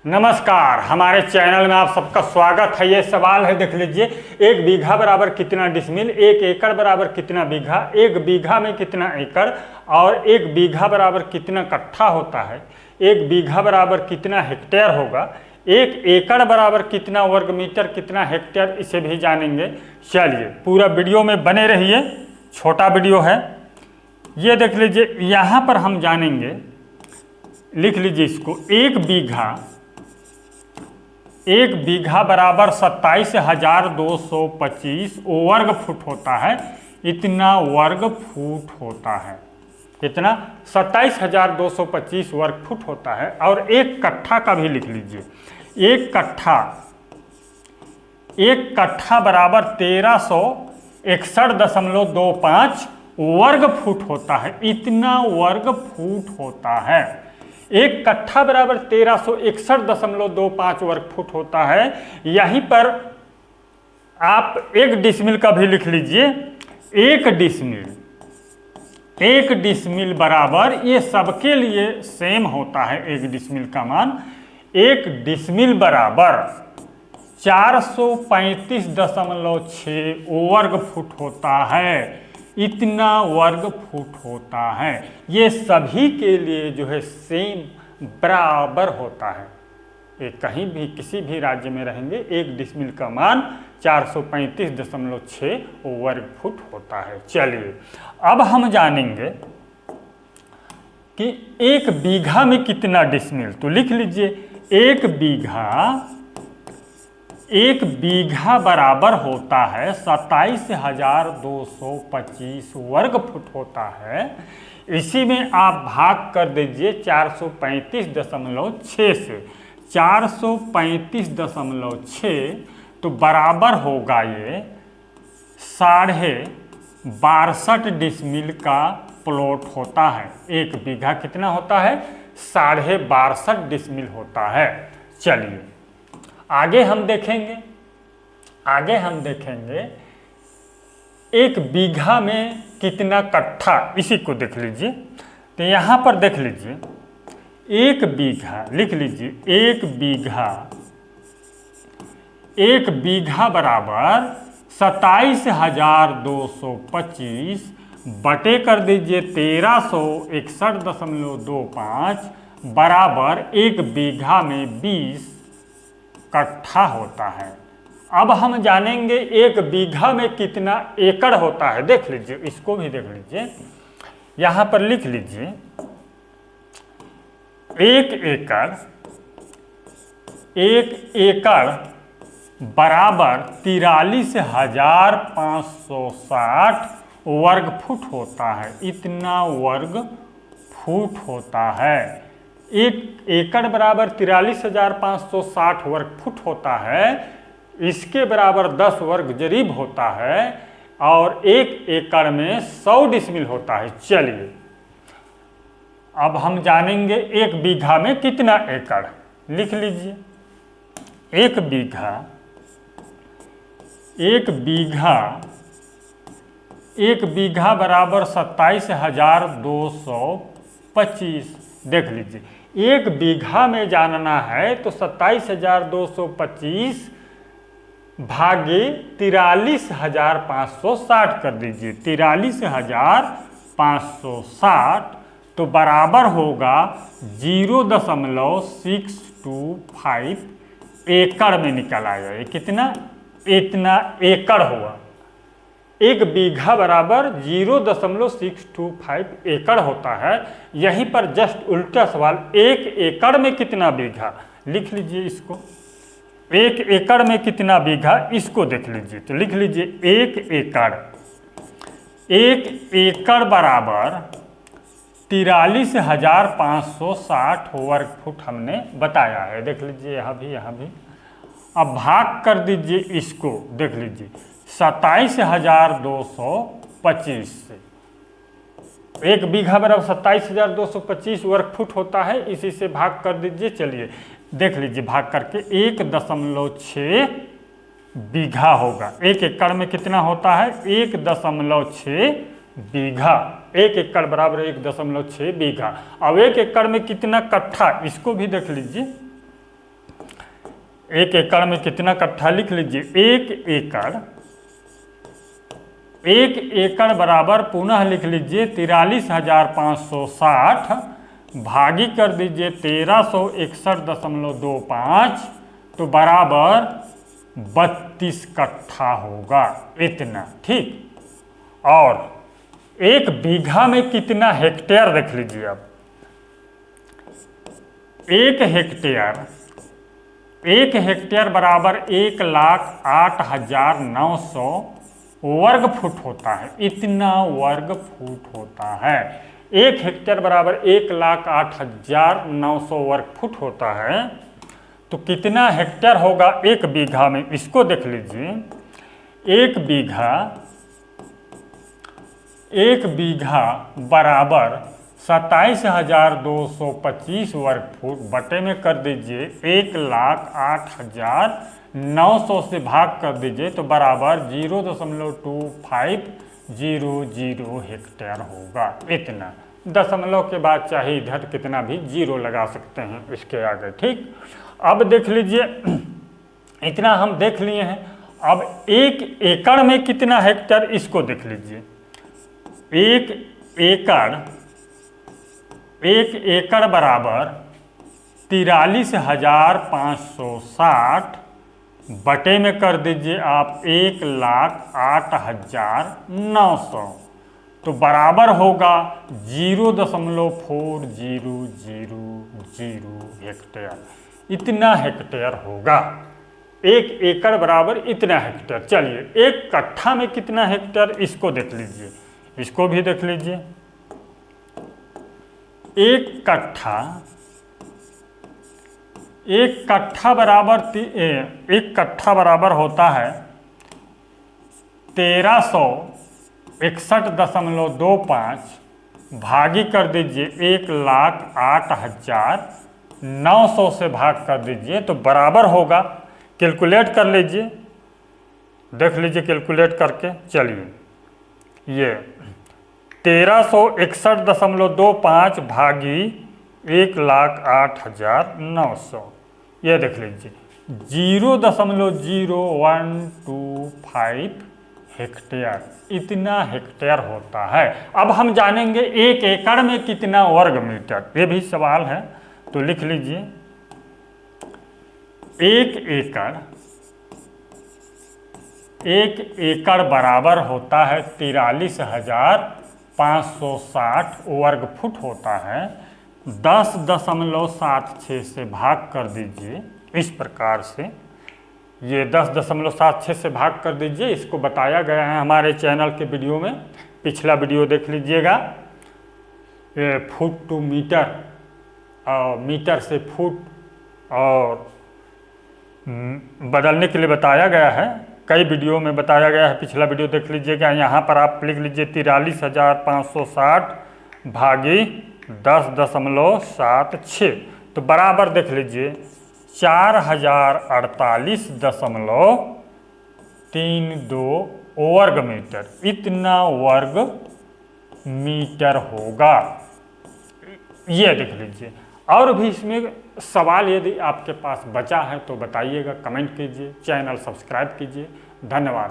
नमस्कार, हमारे चैनल में आप सबका स्वागत है। ये सवाल है, देख लीजिए। एक बीघा बराबर कितना डिसमिल, एक एकड़ बराबर कितना बीघा, एक बीघा में कितना एकड़ और एक बीघा बराबर कितना कट्ठा होता है, एक बीघा बराबर कितना हेक्टेयर होगा, एक एकड़ बराबर कितना वर्ग मीटर, कितना हेक्टेयर, इसे भी जानेंगे। चलिए पूरा वीडियो में बने रहिए, छोटा वीडियो है। ये देख लीजिए, यहाँ पर हम जानेंगे, लिख लीजिए इसको। एक बीघा बराबर 27,225 वर्ग फुट होता है। इतना वर्ग फुट होता है। कितना? 27,225 वर्ग फुट होता है। और एक कट्ठा का भी लिख लीजिए। एक कट्ठा बराबर 1361.25 वर्ग फुट होता है। इतना वर्ग फुट होता है। एक कट्ठा बराबर 1361.25 वर्ग फुट होता है। यहीं पर आप एक डिसमिल का भी लिख लीजिए। एक डिसमिल बराबर, ये सबके लिए सेम होता है। एक डिसमिल का मान, एक डिसमिल बराबर 435.6 वर्ग फुट होता है। इतना वर्ग फुट होता है। ये सभी के लिए जो है सेम बराबर होता है। ये कहीं भी किसी भी राज्य में रहेंगे, एक डिसमिल का मान 435.6 वर्ग फुट होता है। चलिए अब हम जानेंगे कि एक बीघा में कितना डिसमिल। तो लिख लीजिए, एक बीघा बराबर होता है 27,225 वर्ग फुट होता है। इसी में आप भाग कर दीजिए 435.6 से। 435.6 तो बराबर होगा ये 62.5 डिसमिल का प्लॉट होता है। एक बीघा कितना होता है? 62.5 डिसमिल होता है। चलिए आगे हम देखेंगे एक बीघा में कितना कट्ठा, इसी को देख लीजिए। तो यहाँ पर देख लीजिए, एक बीघा लिख लीजिए। एक बीघा बराबर 27,225 बटे कर दीजिए 1361.25 बराबर एक बीघा में 20 कट्ठा होता है। अब हम जानेंगे एक बीघा में कितना एकड़ होता है। देख लीजिए, इसको भी देख लीजिए। यहां पर लिख लीजिए, एक एकड़ बराबर 43,560 वर्ग फुट होता है। इतना वर्ग फुट होता है। एक एकड़ बराबर 43,560 वर्ग फुट होता है। इसके बराबर 10 वर्ग जरीब होता है और एक एकड़ में 100 डिसमिल होता है। चलिए अब हम जानेंगे एक बीघा में कितना एकड़। लिख लीजिए, एक बीघा बराबर 27,225। देख लीजिए, एक बीघा में जानना है तो 27,225 भागे 43,560 कर दीजिए। 43,560 तो बराबर होगा 0.625 एकड़ में निकल आएगा। ये कितना? इतना एकड़ हुआ। एक बीघा बराबर 0.625 एकड़ होता है। यहीं पर जस्ट उल्टा सवाल, एक एकड़ में कितना बीघा, लिख लीजिए इसको। एक एकड़ में कितना बीघा, इसको देख लीजिए। तो लिख लीजिए, एक एकड़ बराबर 43,560 वर्ग फुट हमने बताया है। देख लीजिए, यहाँ भी। अब भाग कर दीजिए इसको। देख लीजिए, 27,225 से। एक बीघा बराबर 27,225 वर्ग फुट होता है। इसी से भाग कर दीजिए। चलिए देख लीजिए, भाग करके 1.6 बीघा होगा। एक एकड़ में कितना होता है? 1.6 बीघा। एक एकड़ बराबर 1.6 बीघा। अब एक एकड़ में कितना कट्ठा, इसको भी देख लीजिए। 1 एकड़ में कितना कट्ठा लिख लीजिए, 1 एकड़ बराबर पुनः लिख लीजिए 43,560 भागी कर दीजिए 1361.25 तो बराबर 32 कट्ठा होगा इतना, ठीक। और 1 बीघा में कितना हेक्टेयर देख लीजिए अब। 1 हेक्टेयर बराबर 1,08,900 वर्ग फुट होता है, इतना वर्ग फुट होता है। 1 हेक्टेयर बराबर 1,08,900 वर्ग फुट होता है। तो कितना हेक्टेयर होगा 1 बीघा में, इसको देख लीजिए। 1 बीघा बराबर 27,225 वर्ग फुट बटे में कर दीजिए 1,08,900 से भाग कर दीजिए तो बराबर 0.2500 हेक्टेयर होगा इतना। दशमलव के बाद चाहे इधर कितना भी जीरो लगा सकते हैं इसके आगे, ठीक। अब देख लीजिए, इतना हम देख लिए हैं। अब 1 एकड़ में कितना हेक्टेयर, इसको देख लीजिए। 1 एकड़ बराबर 43,560 बटे में कर दीजिए आप 1,08,900 तो बराबर होगा 0.4000 हेक्टेयर, इतना हेक्टेयर होगा। 1 एकड़ बराबर इतना हेक्टेयर। चलिए 1 कट्ठा में कितना हेक्टेयर, इसको देख लीजिए, इसको भी देख लीजिए। 1 कट्ठा बराबर होता है 1361.25 भागी कर दीजिए 1,08,900 से भाग कर दीजिए तो बराबर होगा, कैलकुलेट कर लीजिए, देख लीजिए कैलकुलेट करके। चलिए ये 1361.25 भागी 1,08,900, ये देख लीजिए 0.0125 हेक्टेयर, इतना हेक्टेयर होता है। अब हम जानेंगे 1 एकड़ में कितना वर्ग मीटर, ये भी सवाल है तो लिख लीजिए। 1 एकड़ बराबर होता है 43,560 वर्ग फुट होता है। 10.76 से भाग कर दीजिए इस प्रकार से, ये 10.76 से भाग कर दीजिए। इसको बताया गया है हमारे चैनल के वीडियो में, पिछला वीडियो देख लीजिएगा। फुट टू मीटर और मीटर से फुट और बदलने के लिए बताया गया है, कई वीडियो में बताया गया है, पिछला वीडियो देख लीजिएगा। यहाँ पर आप लिख लीजिए 43,560 भागी 10.76 तो बराबर देख लीजिए 4,048.32 वर्ग मीटर, इतना वर्ग मीटर होगा, ये देख लीजिए। और भी इसमें सवाल यदि आपके पास बचा है तो बताइएगा, कमेंट कीजिए, चैनल सब्सक्राइब कीजिए। धन्यवाद।